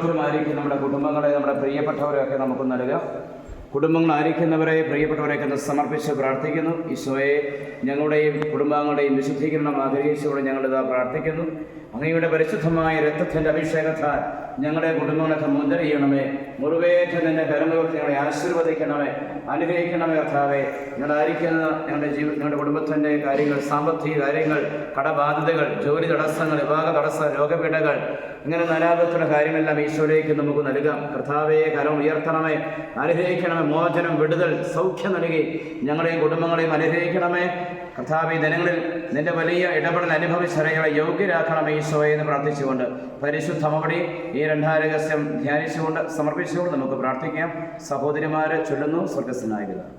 ഓരോരുത്തരുമായിരിക്കും നമ്മുടെ കുടുംബങ്ങളെ, നമ്മുടെ പ്രിയപ്പെട്ടവരെയൊക്കെ നമുക്ക് നൽകാം. കുടുംബങ്ങളായിരിക്കുന്നവരെ, പ്രിയപ്പെട്ടവരെയൊക്കെ സമർപ്പിച്ച് പ്രാർത്ഥിക്കുന്നു. ഈശോയെ, ഞങ്ങളുടെയും കുടുംബാംഗങ്ങളുടെയും വിശുദ്ധീകരണം ആഗ്രഹിച്ചുകൊണ്ട് ഞങ്ങളിതാ പ്രാർത്ഥിക്കുന്നു. അങ്ങയുടെ പരിശുദ്ധമായ രക്തത്തിൻ്റെ അഭിഷേകത്താൽ ഞങ്ങളുടെ കുടുംബങ്ങളൊക്കെ മുദ്രയണമേ. മുറിവേറ്റ നിന്റെ കരമുയർത്തി ഞങ്ങളെ ആശീർവദിക്കണമേ, അനുഗ്രഹിക്കണമേ. കർത്താവേ, ഞങ്ങളായിരിക്കുന്ന ഞങ്ങളുടെ കുടുംബത്തിൻ്റെ കാര്യങ്ങൾ, സാമ്പത്തിക കാര്യങ്ങൾ, കടബാധ്യതകൾ, ജോലി തടസ്സങ്ങൾ, വിവാഹ തടസ്സം, രോഗപീഠകൾ, ഇങ്ങനെ നാനാവിധത്തിലുള്ള കാര്യങ്ങളെല്ലാം ഈശോയിലേക്ക് നമുക്ക് നൽകാം. കർത്താവേ, കരം ഉയർത്തണമേ, അനുഗ്രഹിക്കണമേ. മോചനം, വിടുതൽ, സൗഖ്യം നൽകി ഞങ്ങളെയും കുടുംബങ്ങളെയും അനുഗ്രഹിക്കണമേ. കർത്താവേ, ദിനങ്ങളിൽ നിന്റെ വലിയ ഇടപെടൽ അനുഭവിച്ചറിയാൻ യോഗ്യരാക്കണമേ ഈശോയെ എന്ന് പ്രാർത്ഥിച്ചുകൊണ്ട് പരിശുദ്ധ അമ്മവടി ഈ രണ്ടാം രഹസ്യം ധ്യാനിച്ചുകൊണ്ട് സമർപ്പിച്ചുകൊണ്ട് നമുക്ക് പ്രാർത്ഥിക്കാം. സഹോദരിമാരെ ചൊല്ലുന്നു. സ്വർഗ്ഗസ്ഥനായ പിതാവേ.